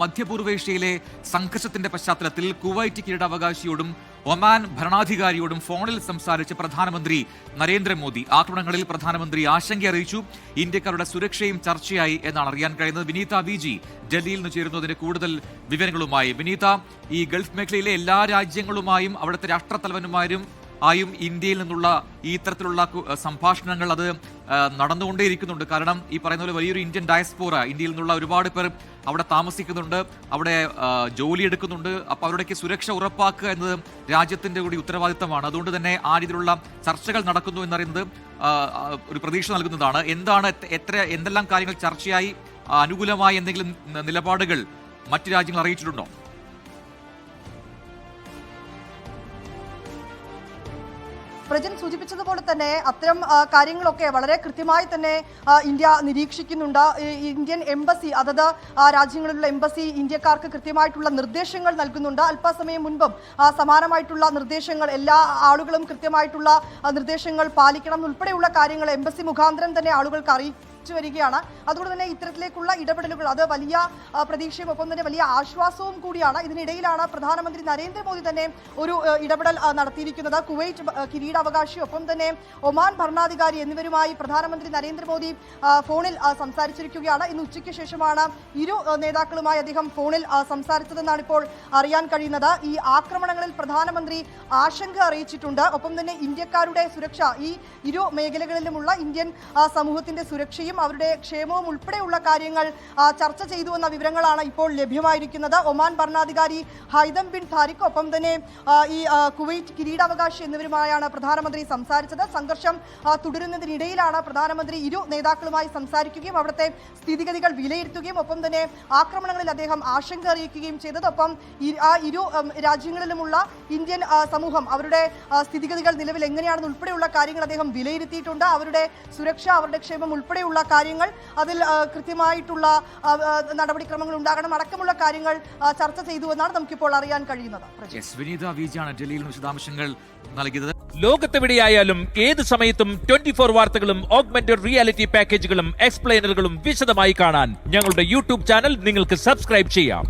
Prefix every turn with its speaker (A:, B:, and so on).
A: മധ്യപൂർവേഷ്യയിലെ സംഘർഷത്തിന്റെ പശ്ചാത്തലത്തിൽ Kuwait കിരീടാവകാശിയോടും Oman ഭരണാധികാരിയോടും ഫോണിൽ സംസാരിച്ച പ്രധാനമന്ത്രി നരേന്ദ്രമോദി ആക്രമണങ്ങളിൽ പ്രധാനമന്ത്രി ആശങ്ക അറിയിച്ചു. ഇന്ത്യക്കാരുടെ സുരക്ഷയും ചർച്ചയായി എന്നാണ് അറിയാൻ കഴിയുന്നത്. വിനീത വി.ജി ഡൽഹിയിൽ നിന്ന് ചേരുന്നതിന് കൂടുതൽ വിവരങ്ങളുമായി. വിനീത, ഈ ഗൾഫ് മേഖലയിലെ എല്ലാ രാജ്യങ്ങളുമായും അവിടുത്തെ രാഷ്ട്രത്തലവന്മാരും ഇന്ത്യയിൽ നിന്നുള്ള ഈ ഇത്തരത്തിലുള്ള സംഭാഷണങ്ങൾ അത് നടന്നുകൊണ്ടേയിരിക്കുന്നുണ്ട്. കാരണം ഈ പറയുന്ന പോലെ വലിയൊരു ഇന്ത്യൻ ഡയസ്പോറ, ഇന്ത്യയിൽ നിന്നുള്ള ഒരുപാട് പേർ അവിടെ താമസിക്കുന്നുണ്ട്, അവിടെ ജോലിയെടുക്കുന്നുണ്ട്. അപ്പോൾ അവരുടെയൊക്കെ സുരക്ഷ ഉറപ്പാക്കുക എന്നത് രാജ്യത്തിന്റെ കൂടി ഉത്തരവാദിത്തമാണ്. അതുകൊണ്ട് തന്നെ ആ രീതിയിലുള്ള ചർച്ചകൾ നടക്കുന്നു എന്നറിയുന്നത് ഒരു പ്രതീക്ഷ നൽകുന്നതാണ്. എന്തെല്ലാം കാര്യങ്ങൾ ചർച്ചയായി, അനുകൂലമായി എന്തെങ്കിലും നിലപാടുകൾ മറ്റു രാജ്യങ്ങൾ അറിയിച്ചിട്ടുണ്ടോ?
B: പ്രജൻ സൂചിപ്പിച്ചതുപോലെ തന്നെ അത്തരം കാര്യങ്ങളൊക്കെ വളരെ കൃത്യമായി തന്നെ ഇന്ത്യ നിരീക്ഷിക്കുന്നുണ്ട്. ഇന്ത്യൻ എംബസി, അതത് രാജ്യങ്ങളിലുള്ള എംബസി ഇന്ത്യക്കാർക്ക് കൃത്യമായിട്ടുള്ള നിർദ്ദേശങ്ങൾ നൽകുന്നുണ്ട്. അല്പസമയം മുൻപും സമാനമായിട്ടുള്ള നിർദ്ദേശങ്ങൾ, എല്ലാ ആളുകളും കൃത്യമായിട്ടുള്ള നിർദ്ദേശങ്ങൾ പാലിക്കണം ഉൾപ്പെടെയുള്ള കാര്യങ്ങൾ എംബസി മുഖാന്തരം തന്നെ ആളുകൾക്ക് വരികയാണ്. അതുകൊണ്ട് തന്നെ ഇത്തരത്തിലേക്കുള്ള ഇടപെടലുകൾ അത് വലിയ പ്രതീക്ഷയും ഒപ്പം തന്നെ വലിയ ആശ്വാസവും കൂടിയാണ്. ഇതിനിടയിലാണ് പ്രധാനമന്ത്രി നരേന്ദ്രമോദി തന്നെ ഒരു ഇടപെടൽ നടത്തിയിരിക്കുന്നത്. കുവൈറ്റ് കിരീടാവകാശി ഒപ്പം തന്നെ ഒമാൻ ഭരണാധികാരി എന്നിവരുമായി പ്രധാനമന്ത്രി നരേന്ദ്രമോദി ഫോണിൽ സംസാരിച്ചിരിക്കുകയാണ്. ഇന്ന് ഉച്ചയ്ക്ക് ശേഷമാണ് ഇരു നേതാക്കളുമായി അദ്ദേഹം ഫോണിൽ സംസാരിച്ചതെന്നാണ് ഇപ്പോൾ അറിയാൻ കഴിയുന്നത്. ഈ ആക്രമണങ്ങളിൽ പ്രധാനമന്ത്രി ആശങ്ക അറിയിച്ചിട്ടുണ്ട്. ഒപ്പം തന്നെ ഇന്ത്യക്കാരുടെ സുരക്ഷ, ഈ ഇരു മേഖലകളിലുമുള്ള ഇന്ത്യൻ സമൂഹത്തിന്റെ സുരക്ഷയും അവരുടെ ക്ഷേമവും ഉൾപ്പെടെയുള്ള കാര്യങ്ങൾ ചർച്ച ചെയ്തു എന്ന വിവരങ്ങളാണ് ഇപ്പോൾ ലഭ്യമായിരിക്കുന്നത്. ഒമാൻ ഭരണാധികാരി ഹൈതം ബിൻ താരിഖ് ഒപ്പം തന്നെ ഈ കുവൈറ്റ് കിരീടാവകാശി എന്നിവരുമായാണ് പ്രധാനമന്ത്രി സംസാരിച്ചത്. സംഘർഷം തുടരുന്നതിനിടയിലാണ് പ്രധാനമന്ത്രി ഇരു നേതാക്കളുമായി സംസാരിക്കുകയും അവിടുത്തെ സ്ഥിതിഗതികൾ വിലയിരുത്തുകയും ഒപ്പം തന്നെ ആക്രമണങ്ങളിൽ അദ്ദേഹം ആശങ്ക അറിയിക്കുകയും ചെയ്തത്. ഒപ്പം ഇരു രാജ്യങ്ങളിലുമുള്ള ഇന്ത്യൻ സമൂഹം, അവരുടെ സ്ഥിതിഗതികൾ നിലവിൽ എങ്ങനെയാണെന്ന് ഉൾപ്പെടെയുള്ള കാര്യങ്ങൾ അദ്ദേഹം വിലയിരുത്തിയിട്ടുണ്ട്. അവരുടെ സുരക്ഷ, അവരുടെ ക്ഷേമം ഉൾപ്പെടെയുള്ള കാര്യങ്ങൾ, അതിൽ കൃത്യമായിട്ടുള്ള നടപടിക്രമങ്ങൾ ഉണ്ടാകണം അടക്കമുള്ള കാര്യങ്ങൾ ചർച്ച ചെയ്തു എന്നാണ് നമുക്കിപ്പോൾ അറിയാൻ കഴിയുന്നത്.
A: വിനീത വി.ജിയാണ് ഡൽഹിയിൽ വിശദാംശങ്ങൾ നൽകിയത്.
C: ലോകത്തെവിടെയായാലും ഏത് സമയത്തും 24 വാർത്തകളും ഓഗ്മെന്റഡ് റിയാലിറ്റി പാക്കേജുകളും എക്സ്പ്ലെയിനറുകളും വിശദമായി കാണാൻ ഞങ്ങളുടെ യൂട്യൂബ് ചാനൽ നിങ്ങൾക്ക് സബ്സ്ക്രൈബ് ചെയ്യാം.